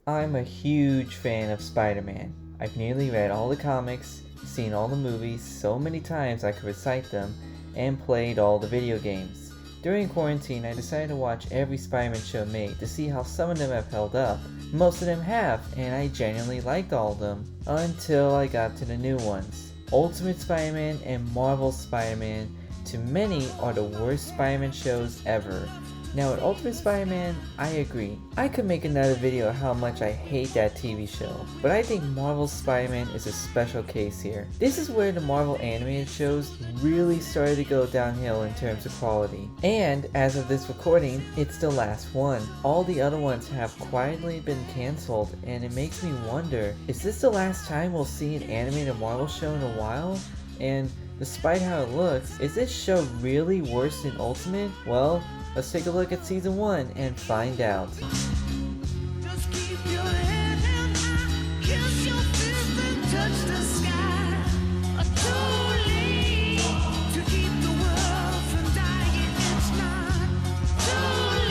I'm a huge fan of Spider-Man. I've nearly read all the comics, seen all the movies so many times I could recite them, and played all the video games. During quarantine, I decided to watch every Spider-Man show made to see how some of them have held up. Most of them have, and I genuinely liked all of them, until I got to the new ones. Ultimate Spider-Man and Marvel Spider-Man, to many, are the worst Spider-Man shows ever. Now with Ultimate Spider-Man, I agree. I could make another video of how much I hate that TV show, but I think Marvel's Spider-Man is a special case here. This is where the Marvel animated shows really started to go downhill in terms of quality. And as of this recording, it's the last one. All the other ones have quietly been cancelled, and it makes me wonder, is this the last time we'll see an animated Marvel show in a while? And despite how it looks, is this show really worse than Ultimate? Well, let's take a look at season 1 and find out. Just keep your head held high, kiss your fist and touch the sky. Too late to keep the world from dying. It's not too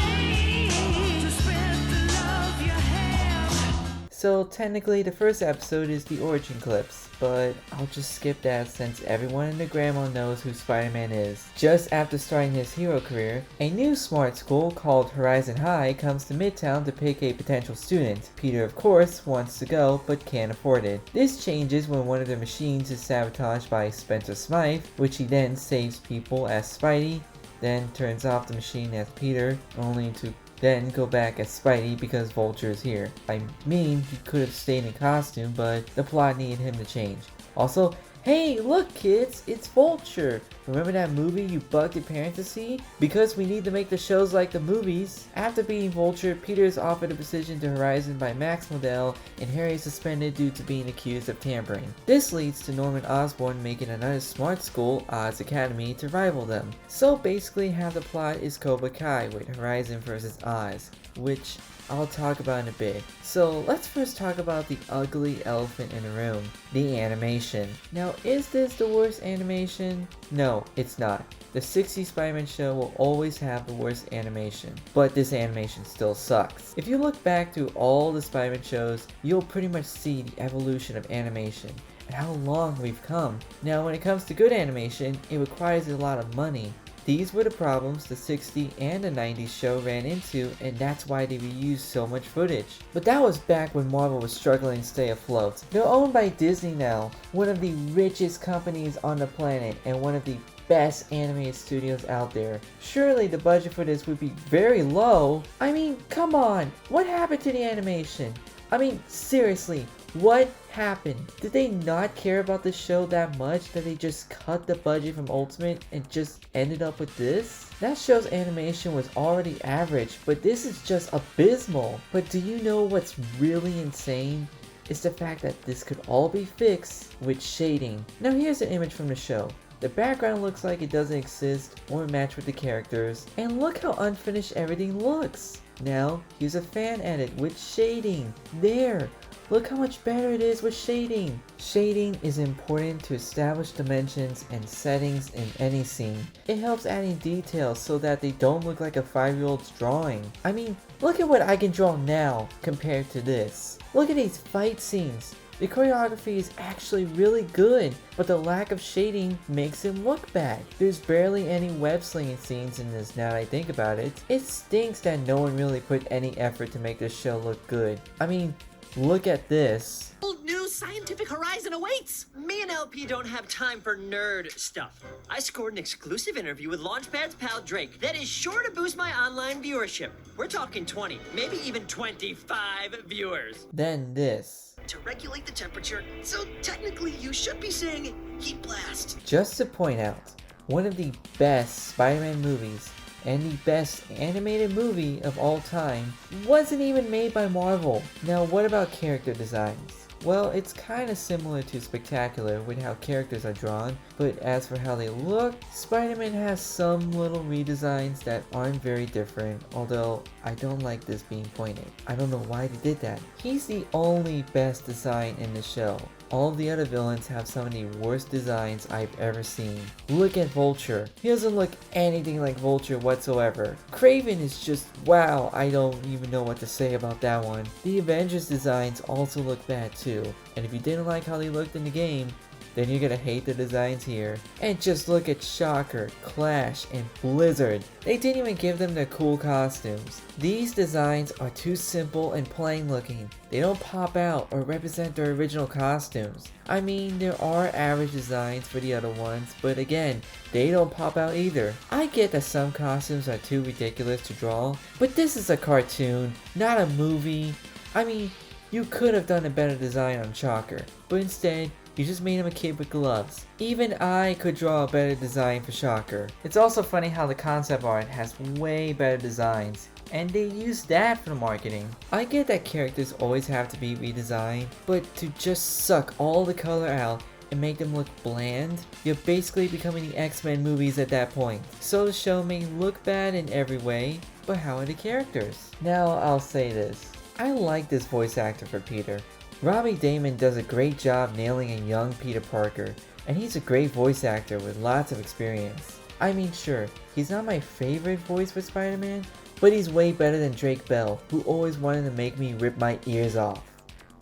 late to spread the love you have. So technically the first episode is the origin clips, but I'll just skip that since everyone and their grandma knows who Spider-Man is. Just after starting his hero career, a new smart school called Horizon High comes to Midtown to pick a potential student. Peter of course wants to go but can't afford it. This changes when one of the machines is sabotaged by Spencer Smythe, which he then saves people as Spidey, then turns off the machine as Peter, only to then go back as Spidey because Vulture is here. I mean, he could have stayed in costume, but the plot needed him to change. Also, hey, look kids, it's Vulture! Remember that movie you bugged your parents to see? Because we need to make the shows like the movies. After beating Vulture, Peter is offered a position to Horizon by Max Modell, and Harry is suspended due to being accused of tampering. This leads to Norman Osborn making another smart school, Oz Academy, to rival them. So basically half the plot is Cobra Kai with Horizon versus Oz, which I'll talk about in a bit. So let's first talk about the ugly elephant in the room, the animation. Now is this the worst animation? No, it's not. The 60s Spider-Man show will always have the worst animation, but this animation still sucks. If you look back through all the Spider-Man shows, you'll pretty much see the evolution of animation and how long we've come. Now when it comes to good animation, it requires a lot of money. These were the problems the 60s and the 90s show ran into, and that's why they reused so much footage. But that was back when Marvel was struggling to stay afloat. They're owned by Disney now, one of the richest companies on the planet and one of the best animated studios out there. Surely the budget for this would be very low. I mean, come on, what happened to the animation? I mean, seriously, what happened? Did they not care about the show that much that they just cut the budget from Ultimate and just ended up with this? That show's animation was already average, but this is just abysmal. But do you know what's really insane? It's the fact that this could all be fixed with shading. Now here's an image from the show. The background looks like it doesn't exist or match with the characters, and look how unfinished everything looks. Now here's a fan edit with shading. There! Look how much better it is with shading. Shading is important to establish dimensions and settings in any scene. It helps adding details so that they don't look like a 5-year-old's drawing. I mean, look at what I can draw now compared to this. Look at these fight scenes. The choreography is actually really good, but the lack of shading makes it look bad. There's barely any web slinging scenes in this now that I think about it. It stinks that no one really put any effort to make this show look good. I mean, look at this. Old new scientific horizon awaits! Me and LP don't have time for nerd stuff. I scored an exclusive interview with Launchpad's pal Drake that is sure to boost my online viewership. We're talking 20, maybe even 25 viewers. Then this. To regulate the temperature, so technically you should be saying heat blast. Just to point out, one of the best Spider-Man movies and the best animated movie of all time wasn't even made by Marvel. Now what about character designs? Well, it's kinda similar to Spectacular with how characters are drawn, but as for how they look, Spider-Man has some little redesigns that aren't very different, although I don't like this being pointed. I don't know why they did that. He's the only best design in the show. All of the other villains have some of the worst designs I've ever seen. Look at Vulture. He doesn't look anything like Vulture whatsoever. Kraven is just wow, I don't even know what to say about that one. The Avengers designs also look bad too, and if you didn't like how they looked in the game, then you're gonna hate the designs here. And just look at Shocker, Clash, and Blizzard. They didn't even give them their cool costumes. These designs are too simple and plain looking. They don't pop out or represent their original costumes. I mean, there are average designs for the other ones, but again, they don't pop out either. I get that some costumes are too ridiculous to draw, but this is a cartoon, not a movie. I mean, you could have done a better design on Shocker, but instead, you just made him a kid with gloves. Even I could draw a better design for Shocker. It's also funny how the concept art has way better designs, and they use that for the marketing. I get that characters always have to be redesigned, but to just suck all the color out and make them look bland, you're basically becoming the X-Men movies at that point. So the show may look bad in every way, but how are the characters? Now I'll say this. I like this voice actor for Peter. Robbie Daymond does a great job nailing a young Peter Parker, and he's a great voice actor with lots of experience. I mean, sure, he's not my favorite voice for Spider-Man, but he's way better than Drake Bell, who always wanted to make me rip my ears off.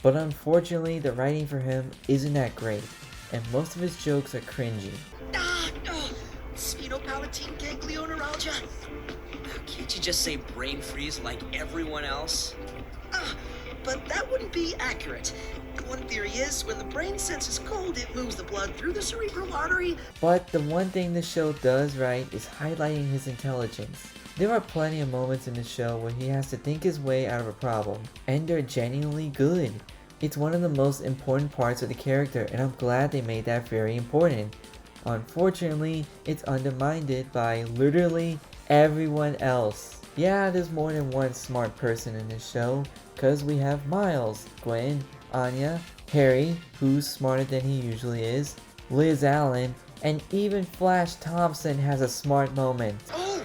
But unfortunately, the writing for him isn't that great, and most of his jokes are cringy. Sphenopalatine ganglioneuralgia? Can't you just say brain freeze like everyone else? But that wouldn't be accurate. One theory is, when the brain senses cold, it moves the blood through the cerebral artery. But the one thing the show does right is highlighting his intelligence. There are plenty of moments in the show where he has to think his way out of a problem, and they're genuinely good. It's one of the most important parts of the character, and I'm glad they made that very important. Unfortunately, it's undermined by literally everyone else. Yeah, there's more than one smart person in this show, cause we have Miles, Gwen, Anya, Harry, who's smarter than he usually is, Liz Allen, and even Flash Thompson has a smart moment. Oh,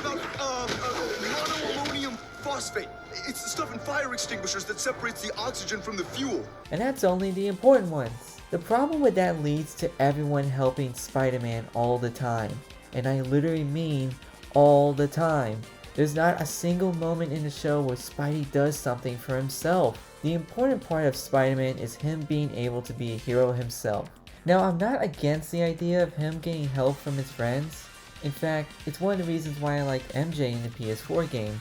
what about monoammonium phosphate? It's the stuff in fire extinguishers that separates the oxygen from the fuel. And that's only the important ones. The problem with that leads to everyone helping Spider-Man all the time. And I literally mean all the time. There's not a single moment in the show where Spidey does something for himself. The important part of Spider-Man is him being able to be a hero himself. Now, I'm not against the idea of him getting help from his friends. In fact, it's one of the reasons why I like MJ in the PS4 game.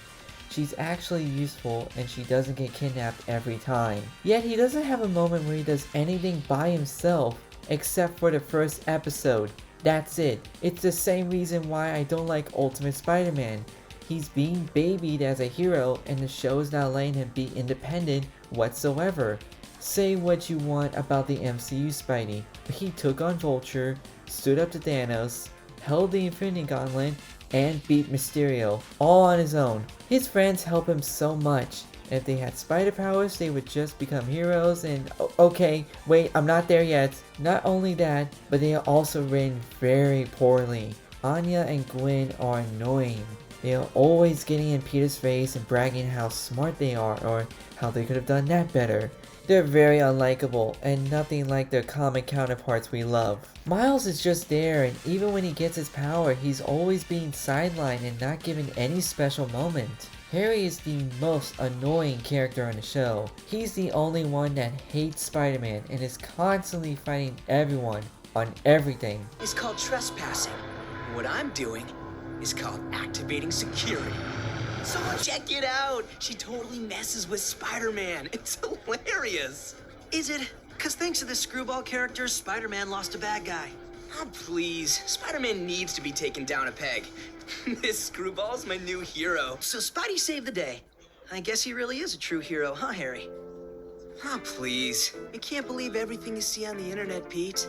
She's actually useful and she doesn't get kidnapped every time. Yet he doesn't have a moment where he does anything by himself except for the first episode. That's it. It's the same reason why I don't like Ultimate Spider-Man. He's being babied as a hero and the show is not letting him be independent whatsoever. Say what you want about the MCU Spidey, but he took on Vulture, stood up to Thanos, held the Infinity Gauntlet, and beat Mysterio, all on his own. His friends help him so much, and if they had spider powers, they would just become heroes and okay, wait, I'm not there yet. Not only that, but they are also written very poorly. Anya and Gwen are annoying. They are always getting in Peter's face and bragging how smart they are or how they could have done that better. They're very unlikable and nothing like their comic counterparts we love. Miles is just there, and even when he gets his power, he's always being sidelined and not given any special moment. Harry is the most annoying character on the show. He's the only one that hates Spider-Man and is constantly fighting everyone on everything. It's called trespassing. What I'm doing is called activating security. So check it out. She totally messes with Spider-Man. It's hilarious. Is it? Because thanks to this screwball character, Spider-Man lost a bad guy. Oh, please. Spider-Man needs to be taken down a peg. This screwball's my new hero. So Spidey saved the day. I guess he really is a true hero, huh, Harry? Oh, please. You can't believe everything you see on the internet, Pete.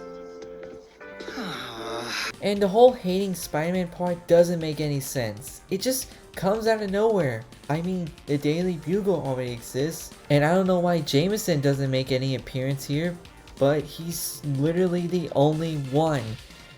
And the whole hating Spider-Man part doesn't make any sense. It just comes out of nowhere. I mean, the Daily Bugle already exists, and I don't know why Jameson doesn't make any appearance here, but he's literally the only one.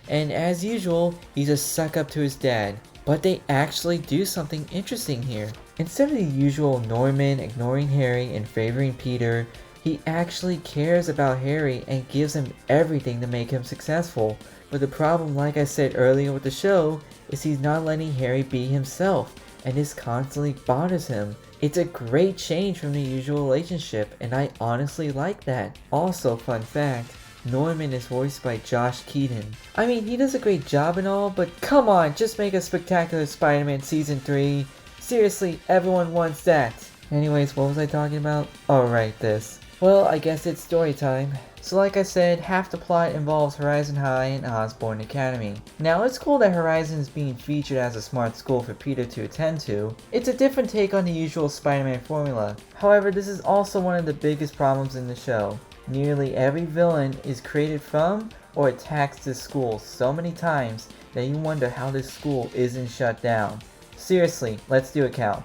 And as usual, he's a suck up to his dad. But they actually do something interesting here. Instead of the usual Norman ignoring Harry and favoring Peter, he actually cares about Harry and gives him everything to make him successful. But the problem, like I said earlier with the show, is he's not letting Harry be himself, and this constantly bothers him. It's a great change from the usual relationship, and I honestly like that. Also, fun fact, Norman is voiced by Josh Keaton. I mean, he does a great job and all, but come on, just make a Spectacular Spider-Man Season 3. Seriously, everyone wants that. Anyways, what was I talking about? Oh, right, this. Well, I guess it's story time. So like I said, half the plot involves Horizon High and Osborn Academy. Now it's cool that Horizon is being featured as a smart school for Peter to attend to. It's a different take on the usual Spider-Man formula. However, this is also one of the biggest problems in the show. Nearly every villain is created from or attacks this school so many times that you wonder how this school isn't shut down. Seriously, let's do a count.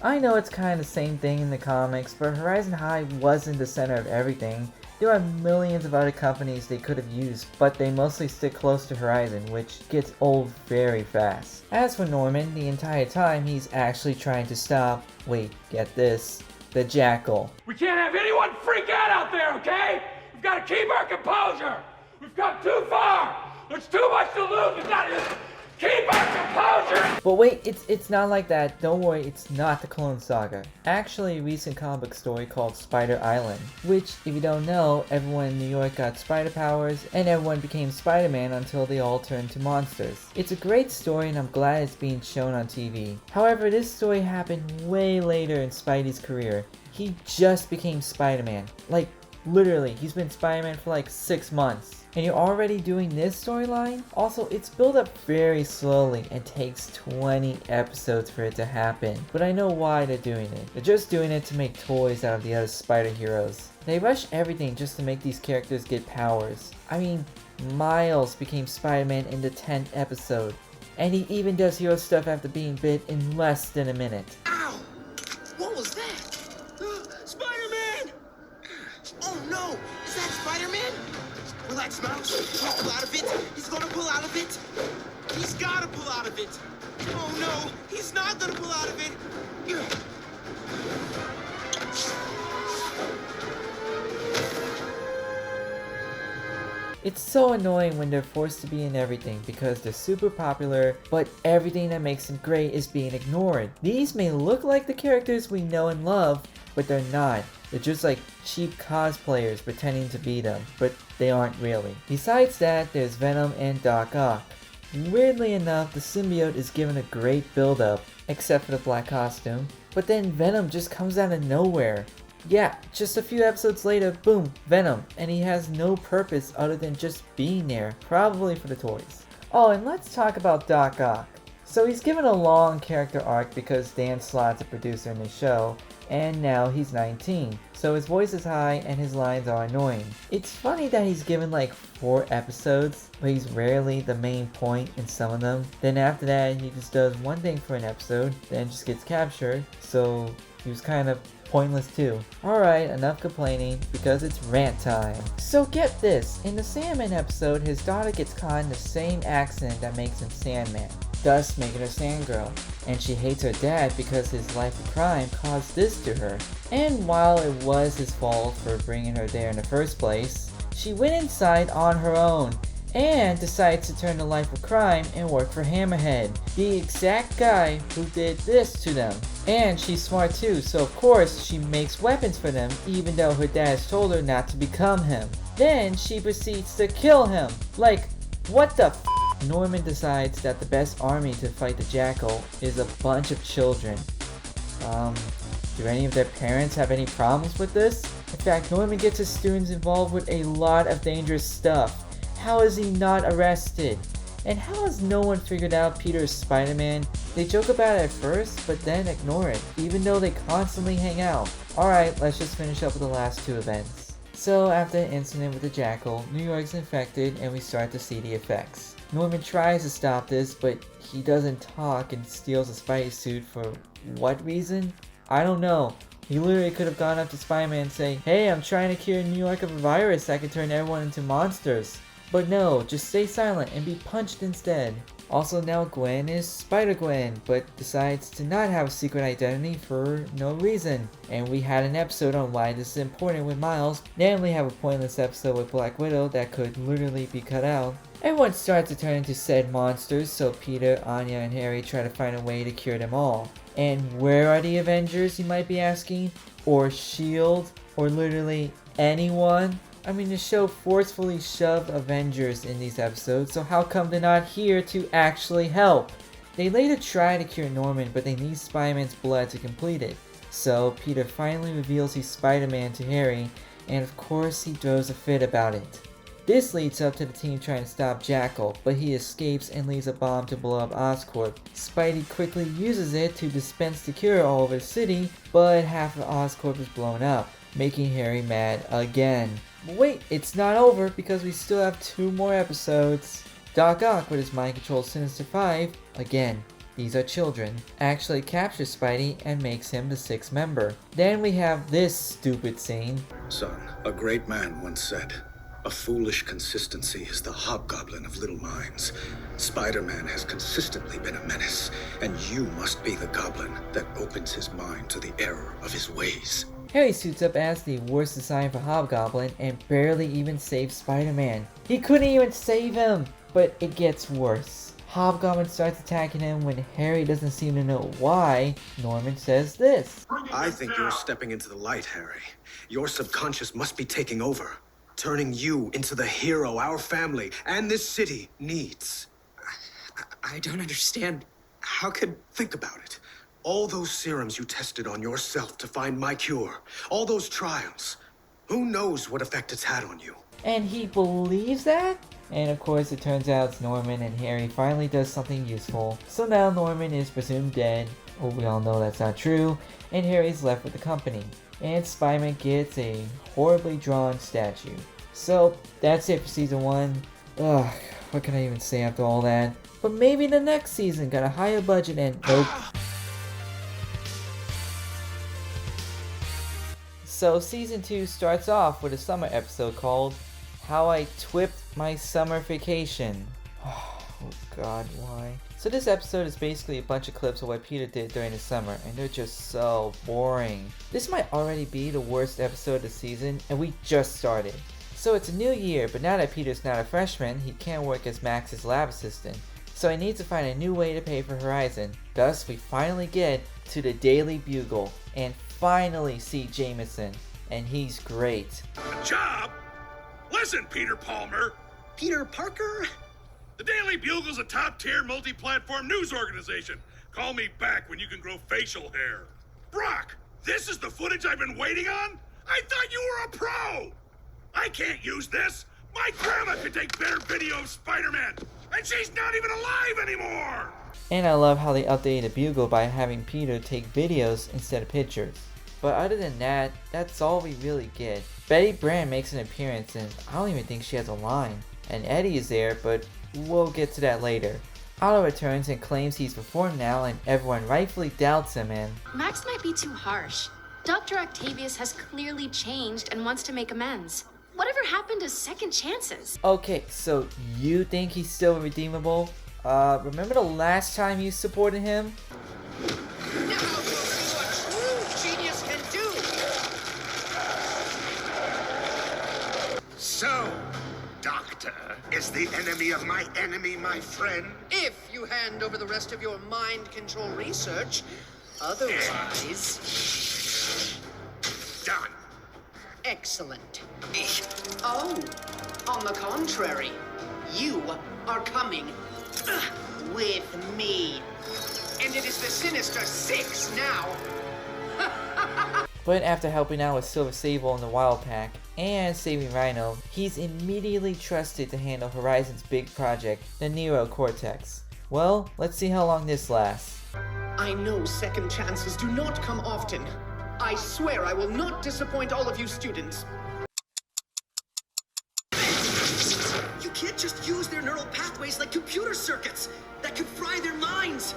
I know it's kind of the same thing in the comics, but Horizon High wasn't the center of everything. There are millions of other companies they could have used, but they mostly stick close to Horizon, which gets old very fast. As for Norman, the entire time he's actually trying to stop, wait, get this, the Jackal. We can't have anyone freak out there, okay? We've got to keep our composure. We've come too far. There's too much to lose. We've got to keep our composure. But wait, it's not like that. Don't worry, it's not the Clone Saga. Actually, a recent comic book story called Spider Island, which, if you don't know, everyone in New York got spider powers and everyone became Spider-Man until they all turned to monsters. It's a great story and I'm glad it's being shown on TV. However, this story happened way later in Spidey's career. He just became Spider-Man. Like, literally, he's been Spider-Man for like 6 months. And you're already doing this storyline? Also, it's built up very slowly and takes 20 episodes for it to happen. But I know why they're doing it. They're just doing it to make toys out of the other spider heroes. They rush everything just to make these characters get powers. I mean, Miles became Spider-Man in the 10th episode. And he even does hero stuff after being bit in less than a minute. Ow! What was that? Spider-Man! Oh no! Is that Spider-Man? Relax, Miles. He'll pull out of it. He's gonna pull out of it. He's gotta pull out of it. Oh no! He's not gonna pull out of it. It's so annoying when they're forced to be in everything because they're super popular, but everything that makes them great is being ignored. These may look like the characters we know and love, but they're not. They're just like cheap cosplayers pretending to be them, but they aren't really. Besides that, there's Venom and Doc Ock. Weirdly enough, the symbiote is given a great build-up, except for the black costume, but then Venom just comes out of nowhere. Yeah, just a few episodes later, boom, Venom, and he has no purpose other than just being there, probably for the toys. Oh, and let's talk about Doc Ock. So he's given a long character arc because Dan Slott's a producer in the show, and now he's 19, so his voice is high and his lines are annoying. It's funny that he's given like 4 episodes, but he's rarely the main point in some of them. Then after that, he just does one thing for an episode, then just gets captured, so he was kind of pointless too. Alright, enough complaining, because it's rant time. So get this, in the Sandman episode, his daughter gets caught in the same accident that makes him Sandman, thus making her Sandgirl. And she hates her dad because his life of crime caused this to her. And while it was his fault for bringing her there in the first place, she went inside on her own and decides to turn to life of crime and work for Hammerhead, the exact guy who did this to them. And she's smart too, so of course she makes weapons for them even though her dad has told her not to become him. Then she proceeds to kill him. Like, what the f***? Norman decides that the best army to fight the Jackal is a bunch of children. Do any of their parents have any problems with this? In fact, Norman gets his students involved with a lot of dangerous stuff. How is he not arrested? And how has no one figured out Peter's Spider-Man? They joke about it at first, but then ignore it, even though they constantly hang out. Alright, let's just finish up with the last two events. So, after the incident with the Jackal, New York's infected and we start to see the effects. Norman tries to stop this, but he doesn't talk and steals a Spidey suit for what reason? I don't know. He literally could have gone up to Spider-Man and say, "Hey, I'm trying to cure New York of a virus that can turn everyone into monsters." But no, just stay silent and be punched instead. Also, now Gwen is Spider-Gwen, but decides to not have a secret identity for no reason. And we had an episode on why this is important with Miles. Then we have a pointless episode with Black Widow that could literally be cut out. Everyone starts to turn into said monsters, so Peter, Anya, and Harry try to find a way to cure them all. And where are the Avengers, you might be asking? Or S.H.I.E.L.D.? Or literally anyone? I mean, the show forcefully shoved Avengers in these episodes, so how come they're not here to actually help? They later try to cure Norman, but they need Spider-Man's blood to complete it. So Peter finally reveals he's Spider-Man to Harry, and of course he throws a fit about it. This leads up to the team trying to stop Jackal, but he escapes and leaves a bomb to blow up Oscorp. Spidey quickly uses it to dispense the cure all over the city, but half of Oscorp is blown up, making Harry mad again. But wait, it's not over because we still have 2 more episodes. Doc Ock with his mind-controlled Sinister 5, again, these are children, actually captures Spidey and makes him the 6th member. Then we have this stupid scene. Son, a great man once said, "A foolish consistency is the hobgoblin of little minds." Spider-Man has consistently been a menace, and you must be the goblin that opens his mind to the error of his ways. Harry suits up as the worst design for Hobgoblin and barely even saves Spider-Man. He couldn't even save him! But it gets worse. Hobgoblin starts attacking him when Harry doesn't seem to know why. Norman says this. I think you're stepping into the light, Harry. Your subconscious must be taking over, turning you into the hero our family and this city needs. I don't understand. How could... Think about it. All those serums you tested on yourself to find my cure, all those trials, who knows what effect it's had on you? And he believes that? And of course it turns out it's Norman and Harry finally does something useful. So now Norman is presumed dead. Well, we all know that's not true. And Harry's left with the company. And Spider-Man gets a horribly drawn statue. So that's it for season 1. Ugh, what can I even say after all that? But maybe the next season got a higher budget and nope. So season 2 starts off with a summer episode called How I Twipped My Summer Vacation. Oh god, why? So this episode is basically a bunch of clips of what Peter did during the summer, and they're just so boring. This might already be the worst episode of the season, and we just started. So it's a new year, but now that Peter's not a freshman, he can't work as Max's lab assistant. So he needs to find a new way to pay for Horizon. Thus, we finally get to the Daily Bugle, and finally see Jameson, and he's great. A job? Listen, Peter Palmer. Peter Parker? The Daily Bugle's a top-tier multi-platform news organization. Call me back when you can grow facial hair. Brock, this is the footage I've been waiting on? I thought you were a pro! I can't use this! My grandma could take better video of Spider-Man, and she's not even alive anymore! And I love how they updated the Bugle by having Peter take videos instead of pictures. But other than that, that's all we really get. Betty Brant makes an appearance and I don't even think she has a line. And Eddie is there, but we'll get to that later. Otto returns and claims he's reformed now and everyone rightfully doubts him and... Max might be too harsh. Dr. Octavius has clearly changed and wants to make amends. Whatever happened to second chances? Okay, so you think he's still redeemable? Remember the last time you supported him? Now you'll see what true genius can do! So, Doctor, is the enemy of my enemy my friend? If you hand over the rest of your mind control research, otherwise... Done. Excellent. Oh, on the contrary, you are coming with me. And it is the Sinister Six now. But after helping out with Silver Sable in the Wild Pack and saving Rhino, he's immediately trusted to handle Horizon's big project, the Nero Cortex. Well, let's see how long this lasts. I know second chances do not come often. I swear I will not disappoint all of you students. You can't just use their neural pathways like computer circuits. That could fry their minds.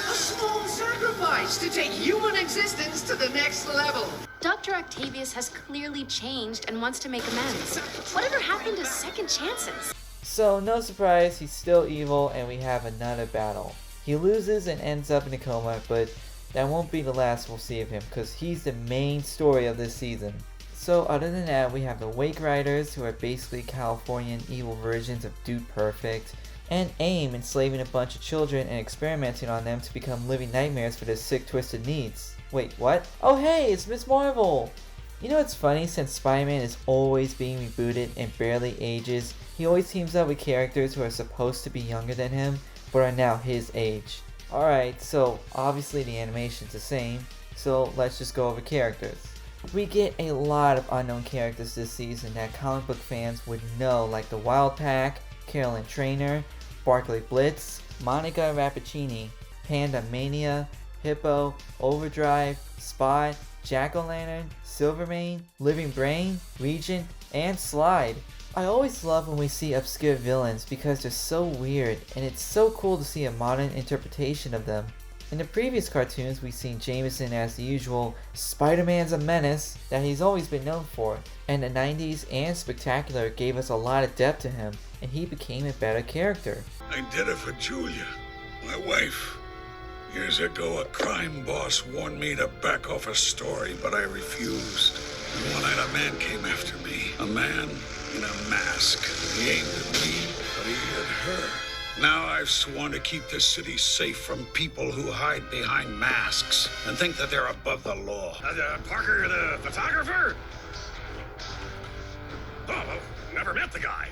A small sacrifice to take human existence to the next level. Dr. Octavius has clearly changed and wants to make amends. Whatever happened to second chances? So no surprise, he's still evil and we have another battle. He loses and ends up in a coma, but that won't be the last we'll see of him because he's the main story of this season. So other than that, we have the Wake Riders, who are basically Californian evil versions of Dude Perfect, and AIM enslaving a bunch of children and experimenting on them to become living nightmares for their sick, twisted needs. Wait, what? Oh hey, it's Ms. Marvel! You know what's funny? Since Spider-Man is always being rebooted and barely ages, he always teams up with characters who are supposed to be younger than him, but are now his age. Alright, so obviously the animation's the same, so let's just go over characters. We get a lot of unknown characters this season that comic book fans would know, like the Wild Pack, Carolyn Trainer, Barkley Blitz, Monica Rappaccini, Panda Mania, Hippo, Overdrive, Spot, Jack-O-Lantern, Silvermane, Living Brain, Regent, and Slide. I always love when we see obscure villains because they're so weird, and it's so cool to see a modern interpretation of them. In the previous cartoons, we've seen Jameson as the usual Spider-Man's a menace that he's always been known for, and the 90s and Spectacular gave us a lot of depth to him, and he became a better character. I did it for Julia, my wife. Years ago, a crime boss warned me to back off a story, but I refused. And one night, a man came after me. A man in a mask. He aimed at me, but he hit her. Now I've sworn to keep this city safe from people who hide behind masks and think that they're above the law. Parker, the photographer? Oh, never met the guy.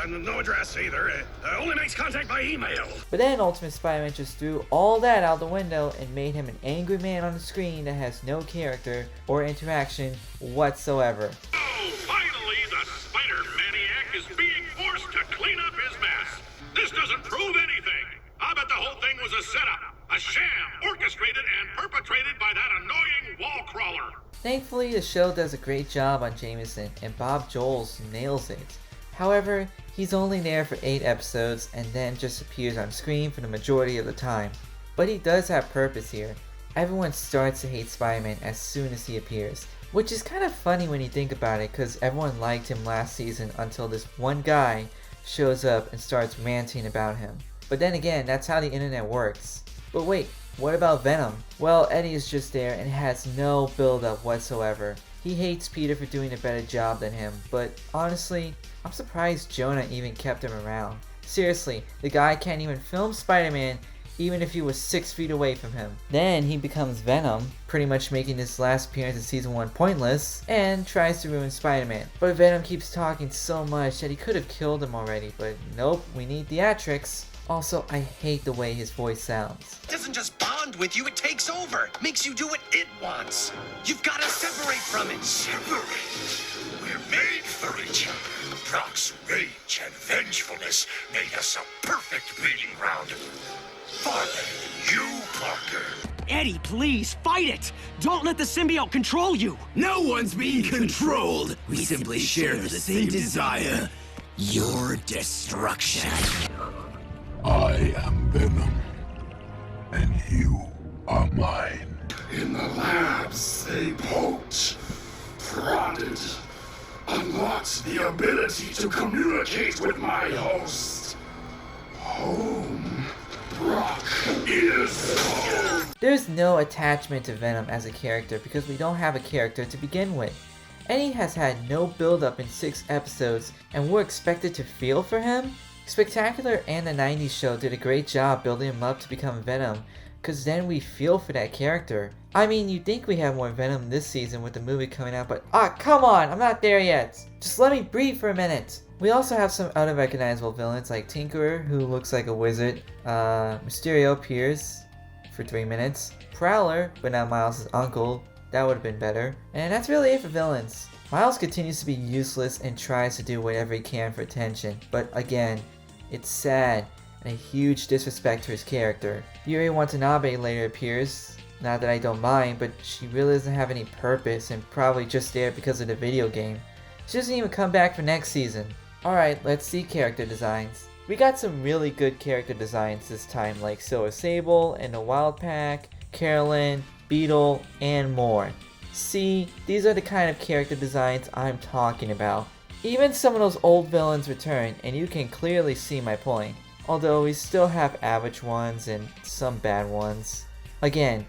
No address either. Only makes contact by email. But then Ultimate Spider-Man just threw all that out the window and made him an angry man on the screen that has no character or interaction whatsoever. Oh, finally, the Spider-Maniac is being forced to clean up his mess. This doesn't prove anything. I bet the whole thing was a setup, a sham, orchestrated and perpetrated by that annoying wall crawler. Thankfully, the show does a great job on Jameson, and Bob Jones nails it. However, he's only there for 8 episodes and then just appears on screen for the majority of the time. But he does have purpose here. Everyone starts to hate Spider-Man as soon as he appears, which is kind of funny when you think about it, because everyone liked him last season until this one guy shows up and starts ranting about him. But then again, that's how the internet works. But wait, what about Venom? Well, Eddie is just there and has no build up whatsoever. He hates Peter for doing a better job than him, but honestly, I'm surprised Jonah even kept him around. Seriously, the guy can't even film Spider-Man even if he was 6 feet away from him. Then he becomes Venom, pretty much making his last appearance in season 1 pointless, and tries to ruin Spider-Man. But Venom keeps talking so much that he could have killed him already, but nope, we need theatrics. Also, I hate the way his voice sounds. It doesn't just bond with you, it takes over. Makes you do what it wants. You've got to separate from it. Separate? We're made for each other. Brock's rage and vengefulness made us a perfect breeding ground. Farther than you, Parker. Eddie, please, fight it! Don't let the symbiote control you! No one's being controlled! We simply share the same desire. Your destruction. I am Venom, and you are mine. In the labs, they poked, prodded, unlocked the ability to communicate with my host. Home. Brock is home. There's no attachment to Venom as a character because we don't have a character to begin with. Eddie has had no build up in 6 episodes and we're expected to feel for him? Spectacular and the 90s show did a great job building him up to become Venom, cause then we feel for that character. I mean, you'd think we have more Venom this season with the movie coming out, but come on, I'm not there yet. Just let me breathe for a minute. We also have some other recognizable villains like Tinkerer, who looks like a wizard, Mysterio appears for 3 minutes, Prowler, but not Miles' uncle, that would have been better, and that's really it for villains. Miles continues to be useless and tries to do whatever he can for attention, but again, it's sad and a huge disrespect to his character. Yuri Watanabe later appears, not that I don't mind, but she really doesn't have any purpose and probably just there because of the video game. She doesn't even come back for next season. Alright, let's see character designs. We got some really good character designs this time, like Silver Sable and the Wild Pack, Carolyn, Beetle, and more. See, these are the kind of character designs I'm talking about. Even some of those old villains return, and you can clearly see my point. Although we still have average ones and some bad ones. Again,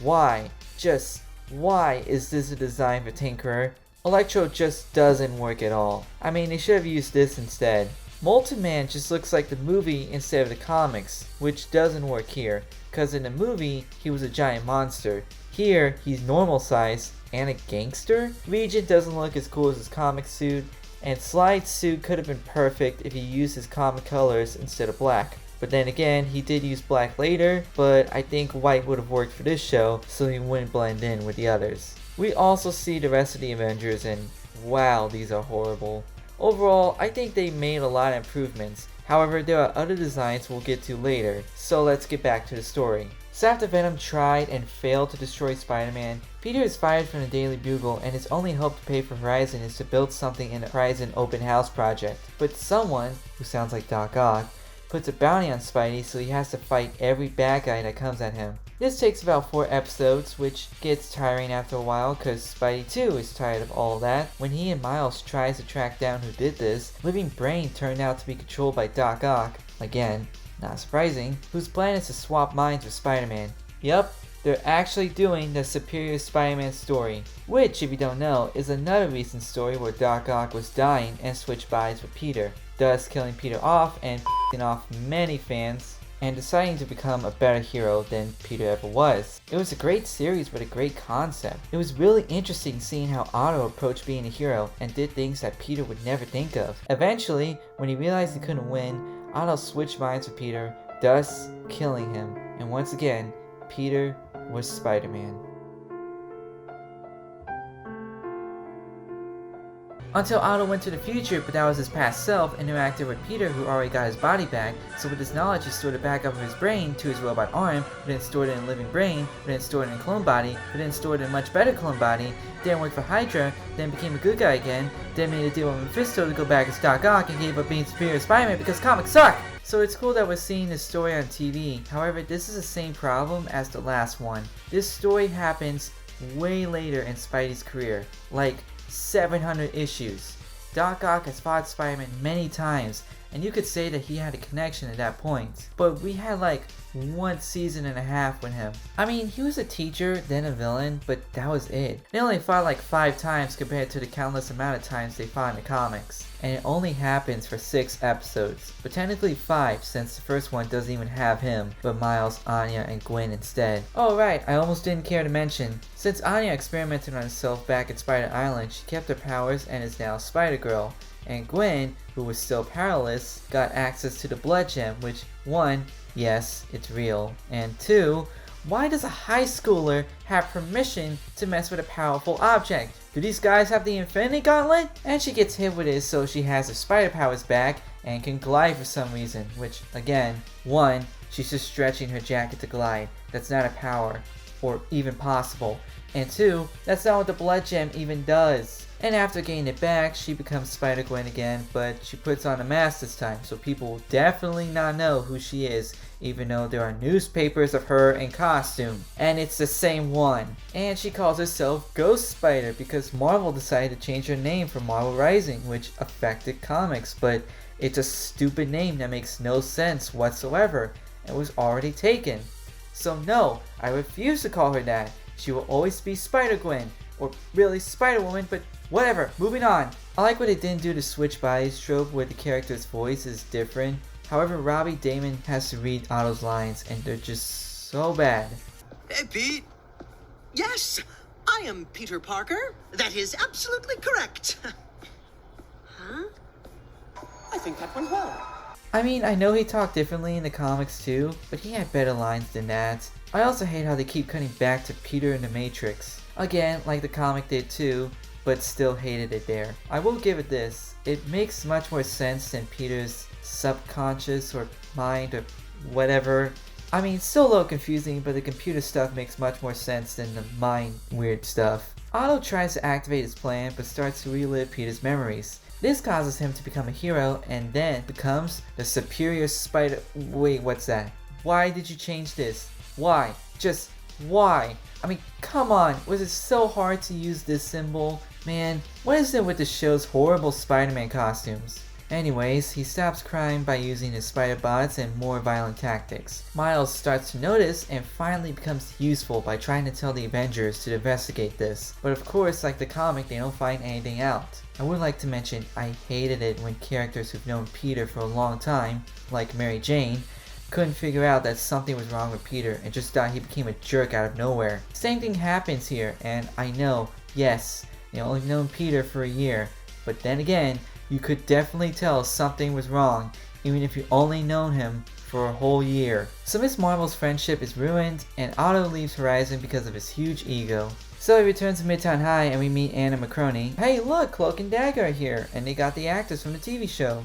why? Just why is this a design for Tinkerer? Electro just doesn't work at all. I mean, they should have used this instead. Molten Man just looks like the movie instead of the comics, which doesn't work here, because in the movie, he was a giant monster. Here, he's normal size and a gangster? Regent doesn't look as cool as his comic suit, and Slide's suit could have been perfect if he used his comic colors instead of black. But then again, he did use black later, but I think white would have worked for this show so he wouldn't blend in with the others. We also see the rest of the Avengers and wow, these are horrible. Overall, I think they made a lot of improvements. However, there are other designs we'll get to later, so let's get back to the story. So after Venom tried and failed to destroy Spider-Man, Peter is fired from the Daily Bugle and his only hope to pay for Horizon is to build something in the Horizon Open House project. But someone, who sounds like Doc Ock, puts a bounty on Spidey so he has to fight every bad guy that comes at him. This takes about 4 episodes, which gets tiring after a while because Spidey too is tired of all that. When he and Miles tries to track down who did this, Living Brain turned out to be controlled by Doc Ock, again, not surprising, whose plan is to swap minds with Spider-Man. Yup, they're actually doing the Superior Spider-Man story, which, if you don't know, is another recent story where Doc Ock was dying and switched bodies with Peter, thus killing Peter off and pissing off many fans, and deciding to become a better hero than Peter ever was. It was a great series with a great concept. It was really interesting seeing how Otto approached being a hero and did things that Peter would never think of. Eventually, when he realized he couldn't win, Otto switched minds with Peter, thus killing him. And once again, Peter was Spider-Man. Until Otto went to the future, but that was his past self, and interacted with Peter, who already got his body back, so with his knowledge he stored it back up in his brain to his robot arm, but then stored it in Living Brain, but then stored it in Clone Body, but then stored it in a much better Clone Body, then worked for Hydra, then became a good guy again, then made a deal with Mephisto to go back as Doc Ock, and gave up being Superior Spider-Man because comics suck! So it's cool that we're seeing this story on TV, however this is the same problem as the last one. This story happens way later in Spidey's career, like 700 issues. Doc Ock has fought Spider-Man many times, and you could say that he had a connection at that point. But we had like 1.5 seasons with him. I mean, he was a teacher, then a villain, but that was it. They only fought like 5 times compared to the countless amount of times they fought in the comics. And it only happens for 6 episodes, but technically 5 since the first one doesn't even have him, but Miles, Anya, and Gwen instead. Oh right, I almost didn't care to mention. Since Anya experimented on herself back at Spider Island, she kept her powers and is now Spider-Girl. And Gwen, who was still powerless, got access to the Blood Gem, which 1, yes, it's real, and 2, why does a high schooler have permission to mess with a powerful object? Do these guys have the Infinity Gauntlet? And she gets hit with it so she has her spider powers back and can glide for some reason, which again, 1, she's just stretching her jacket to glide. That's not a power, or even possible. And 2, that's not what the Blood Gem even does. And after getting it back, she becomes Spider-Gwen again, but she puts on a mask this time, so people will definitely not know who she is, even though there are newspapers of her in costume. And it's the same one. And she calls herself Ghost Spider because Marvel decided to change her name from Marvel Rising, which affected comics, but it's a stupid name that makes no sense whatsoever, and was already taken. So no, I refuse to call her that. She will always be Spider-Gwen, or really Spider-Woman, but whatever, moving on. I like what they didn't do the switch bodies trope where the character's voice is different. However, Robbie Damon has to read Otto's lines and they're just so bad. Hey, Pete. Yes, I am Peter Parker. That is absolutely correct. Huh? I think that went well. I mean, I know he talked differently in the comics too, but he had better lines than that. I also hate how they keep cutting back to Peter in the Matrix. Again, like the comic did too, but still hated it there. I will give it this. It makes much more sense than Peter's subconscious or mind or whatever. I mean, it's still a little confusing, but the computer stuff makes much more sense than the mind weird stuff. Otto tries to activate his plan, but starts to relive Peter's memories. This causes him to become a hero and then becomes the superior spider. Wait, what's that? Why did you change this? Why? Just why? I mean, come on, was it so hard to use this symbol? Man, what is it with the show's horrible Spider-Man costumes? Anyways, he stops crime by using his spider bots and more violent tactics. Miles starts to notice and finally becomes useful by trying to tell the Avengers to investigate this. But of course, like the comic, they don't find anything out. I would like to mention I hated it when characters who've known Peter for a long time, like Mary Jane, couldn't figure out that something was wrong with Peter and just thought he became a jerk out of nowhere. Same thing happens here, and I know, yes, they only known Peter for a year, but then again, you could definitely tell something was wrong, even if you only known him for a whole year. So Miss Marvel's friendship is ruined, and Otto leaves Horizon because of his huge ego. So he returns to Midtown High and we meet Anna McCroney. Hey look, Cloak and Dagger are here, and they got the actors from the TV show.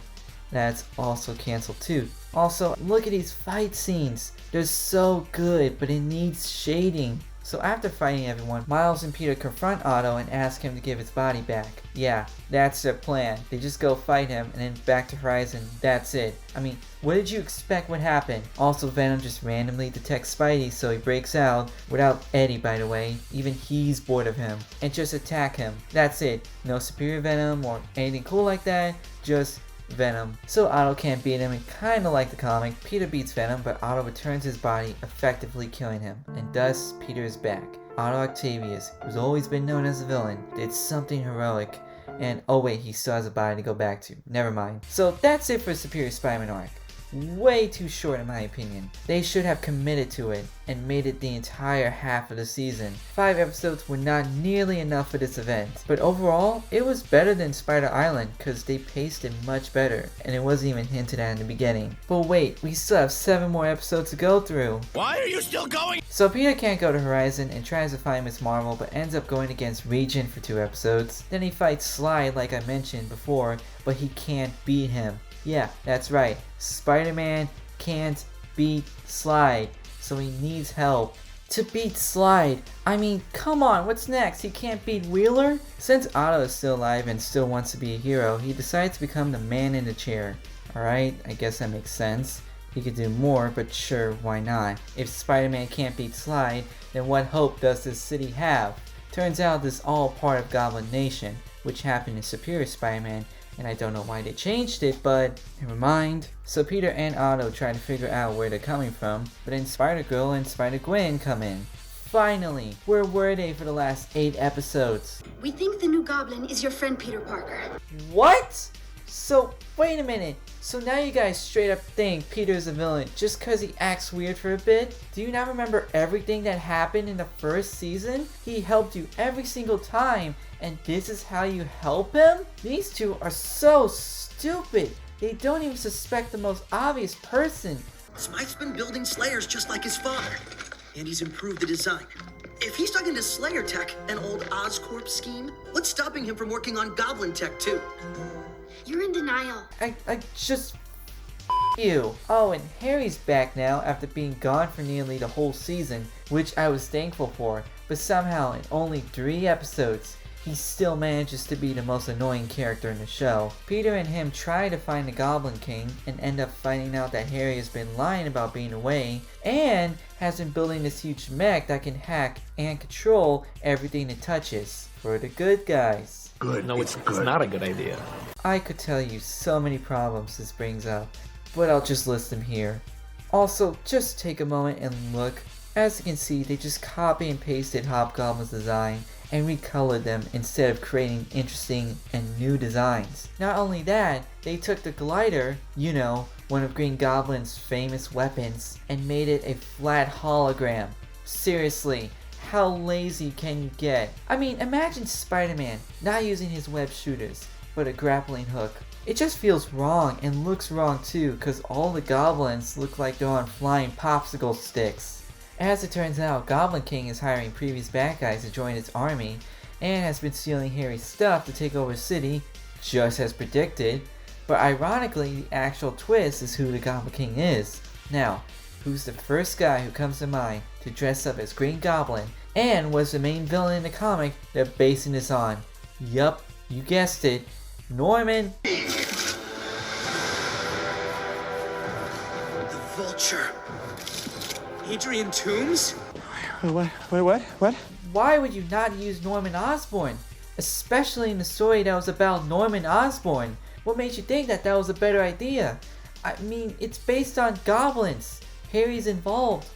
That's also cancelled too. Also, look at these fight scenes. They're so good, but it needs shading. So after fighting everyone, Miles and Peter confront Otto and ask him to give his body back. Yeah, that's their plan. They just go fight him and then back to Horizon. That's it. I mean, what did you expect would happen? Also, Venom just randomly detects Spidey, so he breaks out, without Eddie by the way. Even he's bored of him, and just attack him. That's it. No superior Venom or anything cool like that, just Venom. So Otto can't beat him, and kinda like the comic, Peter beats Venom, but Otto returns his body, effectively killing him. And thus, Peter is back. Otto Octavius, who's always been known as a villain, did something heroic. And oh wait, he still has a body to go back to. Never mind. So that's it for Superior Spider-Man arc. Way too short in my opinion. They should have committed to it and made it the entire half of the season. 5 episodes were not nearly enough for this event, but overall it was better than Spider Island because they paced it much better and it wasn't even hinted at in the beginning. But wait, we still have 7 more episodes to go through. Why are you still going? So Peter can't go to Horizon and tries to find Miss Marvel, but ends up going against Regent for 2 episodes. Then he fights Slide like I mentioned before, but he can't beat him. Yeah, that's right. Spider-Man can't beat Slide, so he needs help. To beat Slide, I mean, come on, what's next? He can't beat Wheeler? Since Otto is still alive and still wants to be a hero, he decides to become the man in the chair. Alright, I guess that makes sense. He could do more, but sure, why not? If Spider-Man can't beat Slide, then what hope does this city have? Turns out this is all part of Goblin Nation, which happened in Superior Spider-Man, and I don't know why they changed it, but never mind. So Peter and Otto try to figure out where they're coming from, but then Spider-Girl and Spider-Gwen come in. Finally! Where were they for the last 8 episodes? We think the new goblin is your friend Peter Parker. What? So, wait a minute. So now you guys straight up think Peter's a villain just cause he acts weird for a bit? Do you not remember everything that happened in the first season? He helped you every single time, and this is how you help him? These two are so stupid. They don't even suspect the most obvious person. Smite's been building Slayers just like his father, and he's improved the design. If he's stuck into Slayer tech, an old Oscorp scheme, what's stopping him from working on Goblin tech too? You're in denial. I just you. Oh, and Harry's back now after being gone for nearly the whole season, which I was thankful for, but somehow in only 3 episodes, he still manages to be the most annoying character in the show. Peter and him try to find the Goblin King and end up finding out that Harry has been lying about being away and has been building this huge mech that can hack and control everything it touches for the good guys. Good. No, it's not a good idea. I could tell you so many problems this brings up, but I'll just list them here. Also, just take a moment and look. As you can see, they just copy and pasted Hobgoblin's design and recolored them instead of creating interesting and new designs. Not only that, they took the glider, you know, one of Green Goblin's famous weapons, and made it a flat hologram. Seriously, how lazy can you get? I mean, imagine Spider-Man not using his web shooters, but a grappling hook. It just feels wrong and looks wrong too, cause all the goblins look like they're on flying popsicle sticks. As it turns out, Goblin King is hiring previous bad guys to join his army, and has been stealing Harry's stuff to take over the city, just as predicted. But ironically, the actual twist is who the Goblin King is. Now, who's the first guy who comes to mind to dress up as Green Goblin, and was the main villain in the comic they're basing this on? Yup, you guessed it, Norman! The Vulture. Adrian Toomes? What? Why would you not use Norman Osborn? Especially in the story that was about Norman Osborn. What made you think that was a better idea? I mean, it's based on goblins. Harry's involved.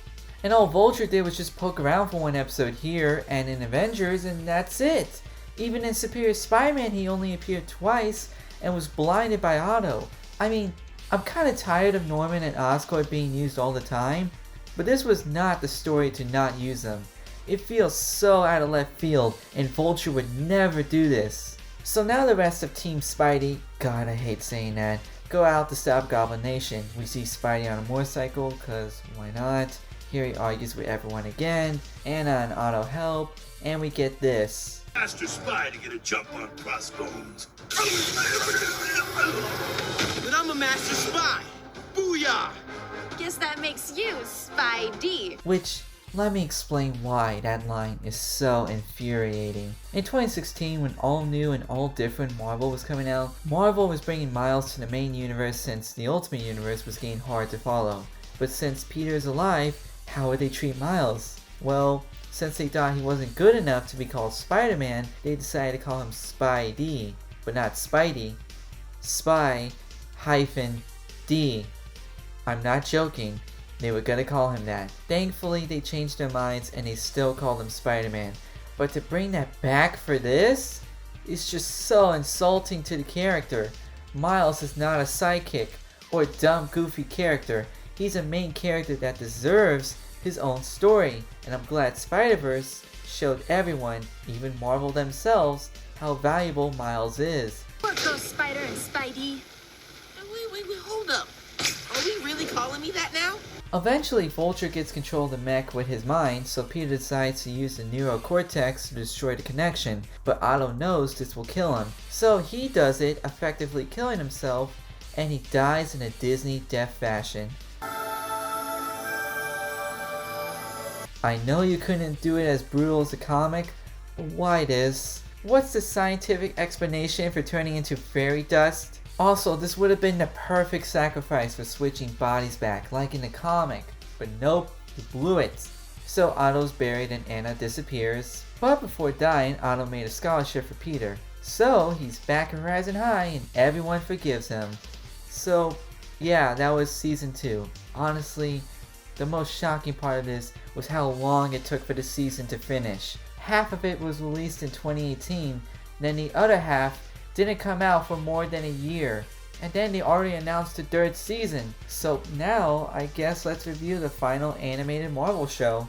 And all Vulture did was just poke around for one episode here and in Avengers, and that's it. Even in Superior Spider-Man he only appeared twice and was blinded by Otto. I mean, I'm kinda tired of Norman and Oscorp being used all the time, but this was not the story to not use them. It feels so out of left field, and Vulture would never do this. So now the rest of Team Spidey, God I hate saying that, go out to stop Goblin Nation. We see Spidey on a motorcycle, cause why not? Here he argues with everyone again, Anna and Otto help, and we get this. Master Spy to get a jump on Crossbones. Then I'm a master spy. Booyah! Guess that makes you Spidey. Which, let me explain why that line is so infuriating. In 2016, when all new and all different Marvel was coming out, Marvel was bringing Miles to the main universe since the Ultimate Universe was getting hard to follow. But since Peter is alive, how would they treat Miles? Well, since they thought he wasn't good enough to be called Spider-Man, they decided to call him Spidey, but not Spidey. Spy-D. I'm not joking. They were gonna call him that. Thankfully, they changed their minds and they still called him Spider-Man. But to bring that back for this is just so insulting to the character. Miles is not a sidekick or a dumb, goofy character. He's a main character that deserves his own story. And I'm glad Spider-Verse showed everyone, even Marvel themselves, how valuable Miles is. Work those Spider and Spidey. Wait, hold up. Are we really calling me that now? Eventually, Vulture gets control of the mech with his mind, so Peter decides to use the neurocortex to destroy the connection, but Otto knows this will kill him. So he does it, effectively killing himself, and he dies in a Disney death fashion. I know you couldn't do it as brutal as the comic, but why this? What's the scientific explanation for turning into fairy dust? Also, this would have been the perfect sacrifice for switching bodies back, like in the comic. But nope, you blew it. So Otto's buried and Anna disappears. But before dying, Otto made a scholarship for Peter. So he's back in Horizon High and everyone forgives him. So yeah, that was season 2. Honestly, the most shocking part of this was how long it took for the season to finish. Half of it was released in 2018, then the other half didn't come out for more than a year. And then they already announced the 3rd season. So now, I guess let's review the final animated Marvel show.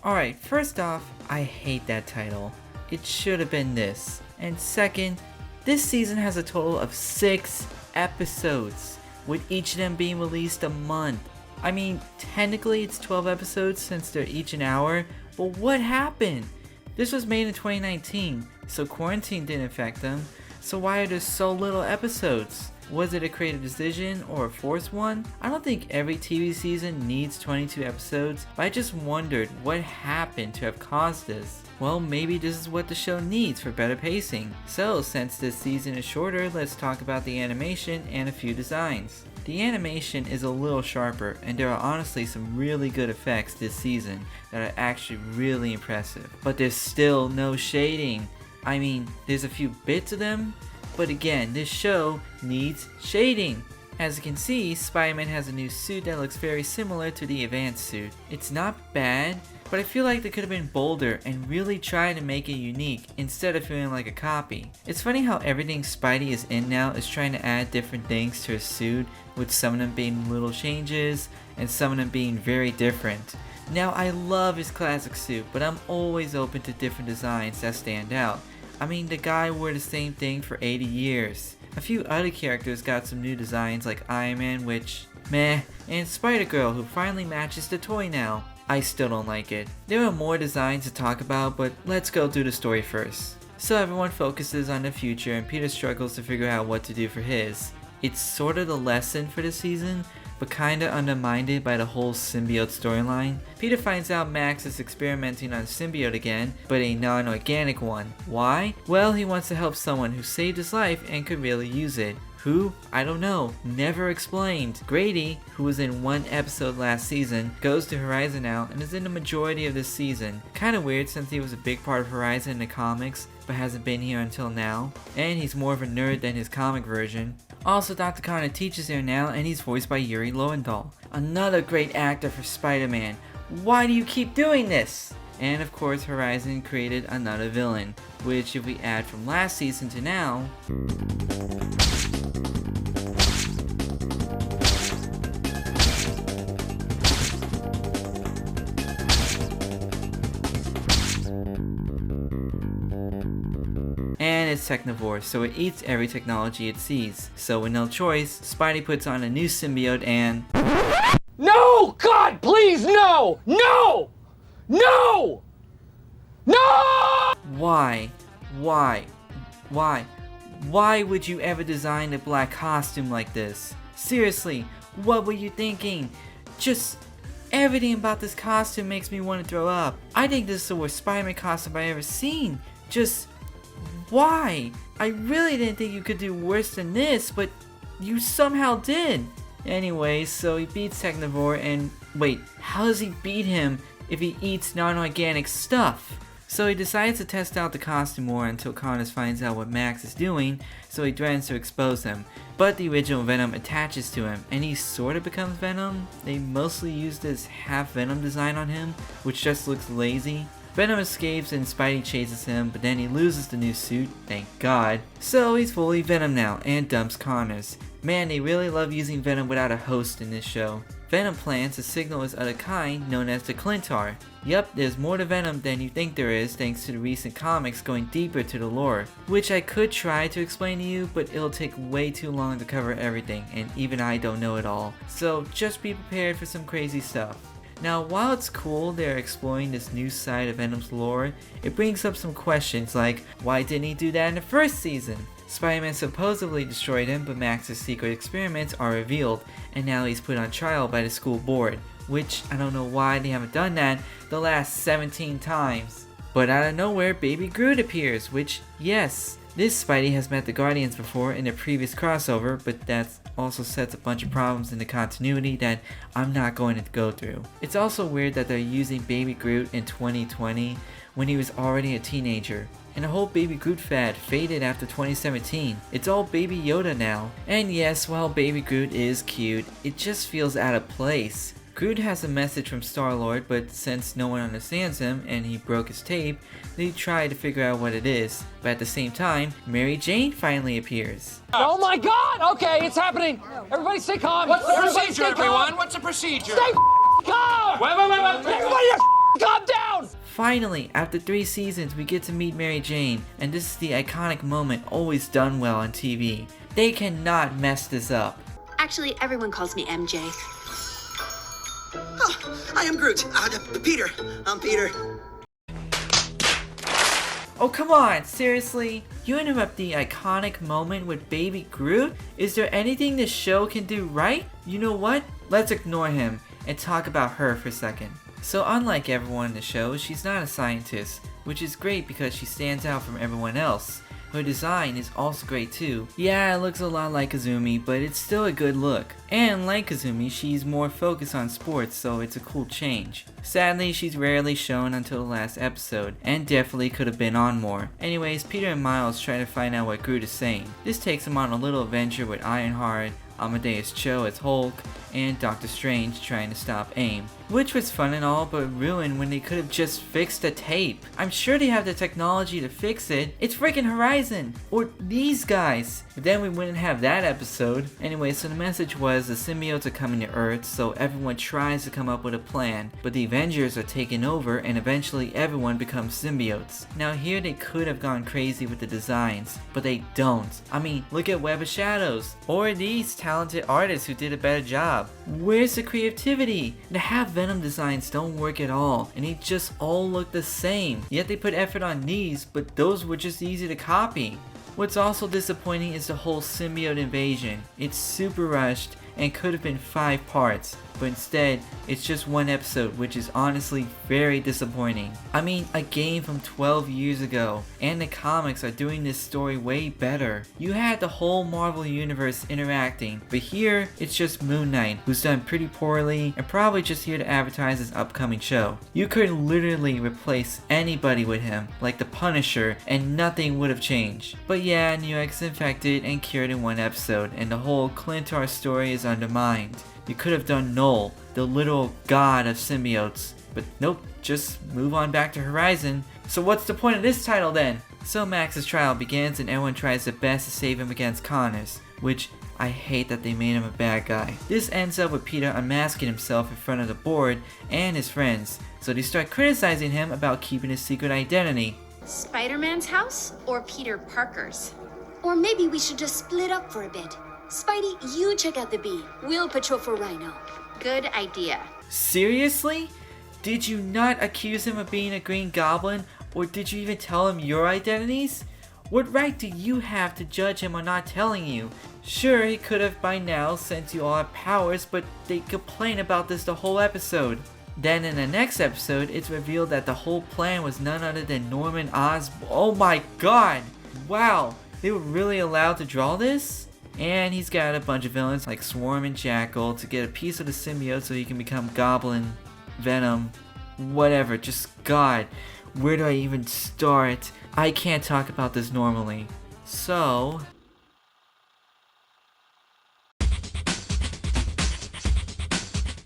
Alright, first off, I hate that title. It should have been this. And second, this season has a total of 6 episodes, with each of them being released a month. I mean, technically it's 12 episodes since they're each an hour, but what happened? This was made in 2019, so quarantine didn't affect them, so why are there so little episodes? Was it a creative decision or a forced one? I don't think every TV season needs 22 episodes, but I just wondered what happened to have caused this. Well, maybe this is what the show needs for better pacing. So, since this season is shorter, let's talk about the animation and a few designs. The animation is a little sharper, and there are honestly some really good effects this season that are actually really impressive. But there's still no shading. I mean, there's a few bits of them, but again, this show needs shading. As you can see, Spider-Man has a new suit that looks very similar to the advanced suit. It's not bad, but I feel like they could have been bolder and really tried to make it unique instead of feeling like a copy. It's funny how everything Spidey is in now is trying to add different things to his suit, with some of them being little changes and some of them being very different. Now I love his classic suit, but I'm always open to different designs that stand out. I mean, the guy wore the same thing for 80 years. A few other characters got some new designs like Iron Man, which meh, and Spider-Girl, who finally matches the toy now. I still don't like it. There are more designs to talk about, but let's go through the story first. So everyone focuses on the future and Peter struggles to figure out what to do for his. It's sort of the lesson for the season, but kinda undermined by the whole symbiote storyline. Peter finds out Max is experimenting on Symbiote again, but a non-organic one. Why? Well, he wants to help someone who saved his life and could really use it. Who? I don't know. Never explained. Grady, who was in one episode last season, goes to Horizon now and is in the majority of this season. Kinda weird since he was a big part of Horizon in the comics, but hasn't been here until now. And he's more of a nerd than his comic version. Also, Dr. Connor teaches there now and he's voiced by Yuri Lowenthal. Another great actor for Spider-Man. Why do you keep doing this? And of course, Horizon created another villain, which if we add from last season to now... And it's Technivore, so it eats every technology it sees. So with no choice, Spidey puts on a new symbiote and... No! God, please, no! No! No! No! Why? Why would you ever design a black costume like this? Seriously, what were you thinking? Just... everything about this costume makes me want to throw up. I think this is the worst Spider-Man costume I've ever seen. Just... why? I really didn't think you could do worse than this, but you somehow did. Anyway, so he beats Technivore and... wait, how does he beat him if he eats non-organic stuff? So he decides to test out the costume more until Connors finds out what Max is doing, so he threatens to expose him. But the original Venom attaches to him, and he sorta becomes Venom. They mostly use this half Venom design on him, which just looks lazy. Venom escapes and Spidey chases him, but then he loses the new suit, thank God. So he's fully Venom now, and dumps Connors. Man, they really love using Venom without a host in this show. Venom plans to signal his other kind, known as the Clintar. Yup, there's more to Venom than you think there is thanks to the recent comics going deeper to the lore, which I could try to explain to you, but it'll take way too long to cover everything, and even I don't know it all. So just be prepared for some crazy stuff. Now, while it's cool they're exploring this new side of Venom's lore, it brings up some questions like, why didn't he do that in the first season? Spider-Man supposedly destroyed him, but Max's secret experiments are revealed, and now he's put on trial by the school board, which I don't know why they haven't done that the last 17 times. But out of nowhere, Baby Groot appears, which, yes, this Spidey has met the Guardians before in a previous crossover, but that also sets a bunch of problems in the continuity that I'm not going to go through. It's also weird that they're using Baby Groot in 2020 when he was already a teenager. And the whole Baby Groot fad faded after 2017. It's all Baby Yoda now. And yes, while Baby Groot is cute, it just feels out of place. Groot has a message from Star-Lord, but since no one understands him and he broke his tape, they try to figure out what it is. But at the same time, Mary Jane finally appears. Oh my God! Okay, it's happening. Everybody stay calm. What's the Everybody procedure, stay calm. everyone? What's the procedure? Stay calm! Wait. Everybody calm down! Finally, after 3 seasons, we get to meet Mary Jane, and this is the iconic moment always done well on TV. They cannot mess this up. Actually, everyone calls me MJ. Oh, I am Groot. Peter. I'm Peter. Oh come on, seriously? You interrupt the iconic moment with Baby Groot? Is there anything this show can do right? You know what? Let's ignore him and talk about her for a second. So unlike everyone in the show, she's not a scientist, which is great because she stands out from everyone else. Her design is also great too. Yeah, it looks a lot like Kazumi, but it's still a good look. And like Kazumi, she's more focused on sports, so it's a cool change. Sadly, she's rarely shown until the last episode, and definitely could have been on more. Anyways, Peter and Miles try to find out what Groot is saying. This takes them on a little adventure with Ironheart, Amadeus Cho as Hulk, and Doctor Strange trying to stop AIM. Which was fun and all, but ruined when they could have just fixed the tape. I'm sure they have the technology to fix it. It's freaking Horizon! Or these guys! But then we wouldn't have that episode. Anyway, so the message was the symbiotes are coming to Earth, so everyone tries to come up with a plan. But the Avengers are taking over, and eventually everyone becomes symbiotes. Now here they could have gone crazy with the designs, but they don't. I mean, look at Web of Shadows. Or these talented artists who did a better job. Where's the creativity? The half Venom designs don't work at all, and they just all look the same. Yet they put effort on these, but those were just easy to copy. What's also disappointing is the whole symbiote invasion. It's super rushed and could have been 5 parts, but instead it's just 1 episode, which is honestly very disappointing. I mean, a game from 12 years ago, and the comics are doing this story way better. You had the whole Marvel universe interacting, but here it's just Moon Knight, who's done pretty poorly and probably just here to advertise his upcoming show. You could literally replace anybody with him, like the Punisher, and nothing would have changed. But yeah, New York's infected and cured in 1 episode, and the whole Clintar story is undermined. You could have done Null, the literal god of symbiotes, but nope, just move on back to Horizon. So what's the point of this title then? So Max's trial begins and everyone tries their best to save him against Connors, which I hate that they made him a bad guy. This ends up with Peter unmasking himself in front of the board and his friends, so they start criticizing him about keeping his secret identity. Spider-Man's house or Peter Parker's? Or maybe we should just split up for a bit. Spidey, you check out the bee. We'll patrol for Rhino. Good idea. Seriously? Did you not accuse him of being a Green Goblin, or did you even tell him your identities? What right do you have to judge him on not telling you? Sure, he could have by now since you all have powers, but they complain about this the whole episode. Then in the next episode, it's revealed that the whole plan was none other than Norman Osborn. Oh my god! Wow, they were really allowed to draw this? And he's got a bunch of villains like Swarm and Jackal to get a piece of the symbiote so he can become Goblin, Venom, whatever. Just God, where do I even start? I can't talk about this normally. So...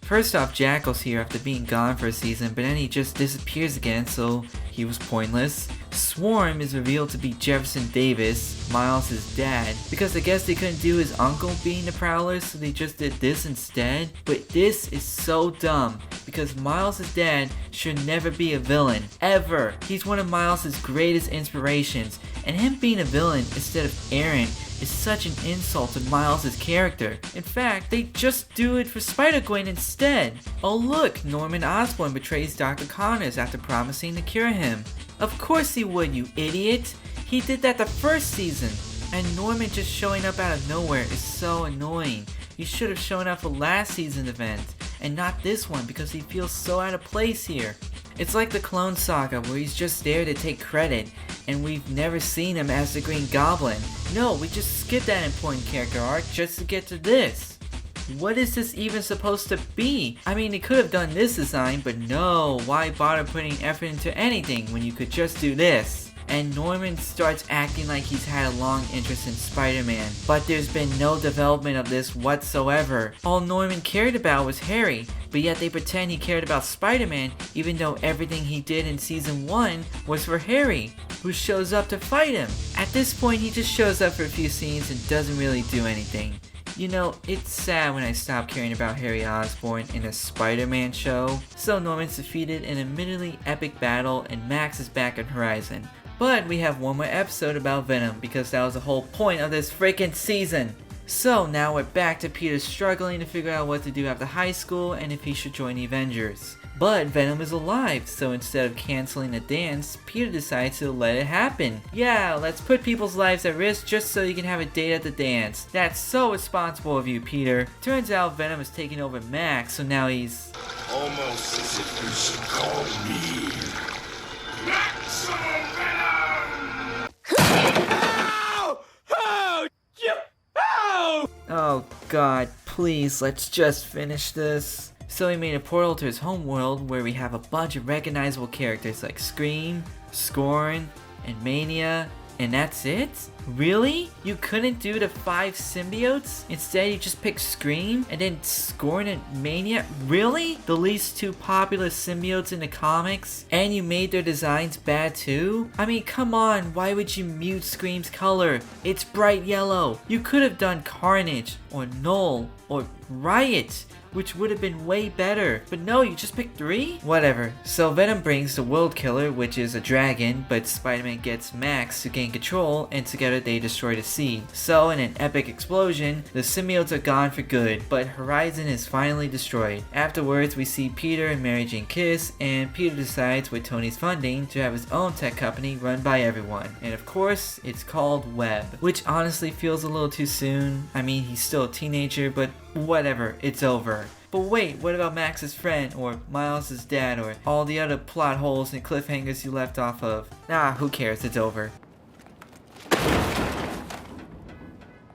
first off, Jackal's here after being gone for a season, but then he just disappears again, so he was pointless. Swarm is revealed to be Jefferson Davis, Miles' dad, because I guess they couldn't do his uncle being the Prowler, so they just did this instead. But this is so dumb, because Miles' dad should never be a villain, ever. He's one of Miles' greatest inspirations, and him being a villain instead of Aaron is such an insult to Miles' character. In fact, they just do it for Spider-Gwen instead. Oh look, Norman Osborn betrays Dr. Connors after promising to cure him. Of course he would, you idiot! He did that the first season! And Norman just showing up out of nowhere is so annoying. You should have shown up for last season's event, and not this one because he feels so out of place here. It's like the Clone Saga where he's just there to take credit, and we've never seen him as the Green Goblin. No, we just skipped that important character arc just to get to this. What is this even supposed to be? I mean, they could have done this design, but no, why bother putting effort into anything when you could just do this? And Norman starts acting like he's had a long interest in Spider-Man, but there's been no development of this whatsoever. All Norman cared about was Harry, but yet they pretend he cared about Spider-Man even though everything he did in season 1 was for Harry, who shows up to fight him. At this point, he just shows up for a few scenes and doesn't really do anything. You know, it's sad when I stop caring about Harry Osborn in a Spider-Man show. So Norman's defeated in an admittedly epic battle and Max is back on Horizon. But we have one more episode about Venom because that was the whole point of this freaking season. So now we're back to Peter struggling to figure out what to do after high school and if he should join the Avengers. But Venom is alive, so instead of canceling the dance, Peter decides to let it happen. Yeah, let's put people's lives at risk just so you can have a date at the dance. That's so responsible of you, Peter. Turns out Venom has taken over Max, so now he's... almost as if you should call me Maximum Venom! Oh god, please, let's just finish this. So he made a portal to his homeworld where we have a bunch of recognizable characters like Scream, Scorn, and Mania, and that's it? Really? You couldn't do the 5 symbiotes? Instead, you just picked Scream and then Scorn and Mania? Really? The least 2 popular symbiotes in the comics? And you made their designs bad too? I mean, come on, why would you mute Scream's color? It's bright yellow. You could have done Carnage or Null or Riot, which would have been way better. But no, you just picked 3? Whatever. So Venom brings the World Killer, which is a dragon, but Spider-Man gets Max to gain control, and together they destroy the seed. So in an epic explosion, the symbiotes are gone for good, but Horizon is finally destroyed. Afterwards, we see Peter and Mary Jane kiss, and Peter decides with Tony's funding to have his own tech company run by everyone. And of course, it's called Web, which honestly feels a little too soon. I mean, he's still a teenager, but whatever, it's over. But wait, what about Max's friend, or Miles' dad, or all the other plot holes and cliffhangers you left off of? Nah, who cares, it's over.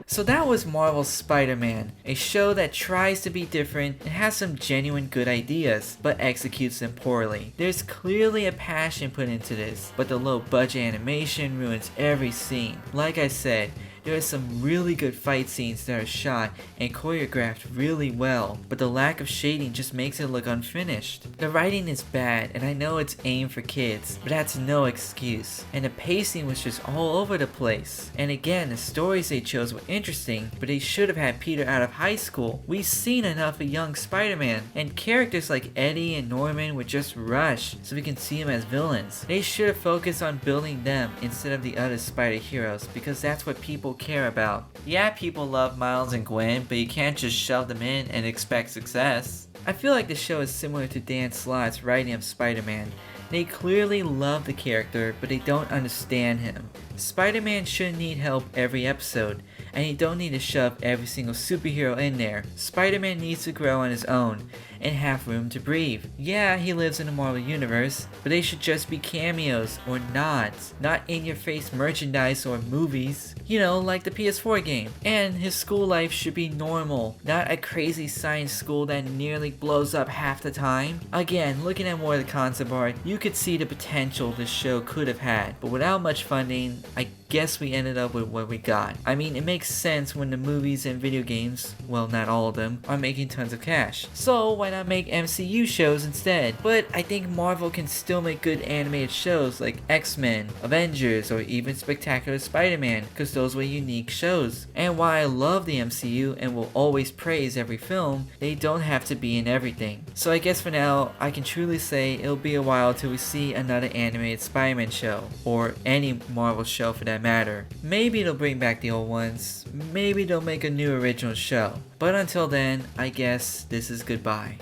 So that was Marvel's Spider-Man, a show that tries to be different and has some genuine good ideas, but executes them poorly. There's clearly a passion put into this, but the low budget animation ruins every scene. Like I said, there are some really good fight scenes that are shot and choreographed really well, but the lack of shading just makes it look unfinished. The writing is bad, and I know it's aimed for kids, but that's no excuse. And the pacing was just all over the place. And again, the stories they chose were interesting, but they should have had Peter out of high school. We've seen enough of young Spider-Man, and characters like Eddie and Norman were just rushed so we can see them as villains. They should have focused on building them instead of the other Spider heroes, because that's what people care about. Yeah, people love Miles and Gwen, but you can't just shove them in and expect success. I feel like the show is similar to Dan Slott's writing of Spider-Man. They clearly love the character, but they don't understand him. Spider-Man shouldn't need help every episode, and you don't need to shove every single superhero in there. Spider-Man needs to grow on his own and have room to breathe. Yeah, he lives in the Marvel Universe, but they should just be cameos or nods, not in-your-face merchandise or movies. You know, like the PS4 game. And his school life should be normal, not a crazy science school that nearly blows up half the time. Again, looking at more of the concept art, you could see the potential this show could have had, but without much funding, I guess we ended up with what we got. I mean, it makes sense when the movies and video games, well, not all of them, are making tons of cash. So why not make MCU shows instead? But I think Marvel can still make good animated shows like X-Men, Avengers, or even Spectacular Spider-Man, because those were unique shows. And while I love the MCU and will always praise every film, they don't have to be in everything. So I guess for now, I can truly say it'll be a while till we see another animated Spider-Man show, or any Marvel show for that matter. Maybe they'll bring back the old ones, maybe they'll make a new original show. But until then, I guess this is goodbye.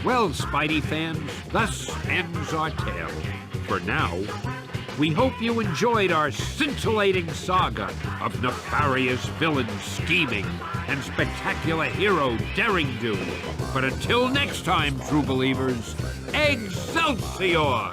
Well, Spidey fans, thus ends our tale. For now, we hope you enjoyed our scintillating saga of nefarious villains scheming and spectacular hero daring do. But until next time, true believers, Excelsior!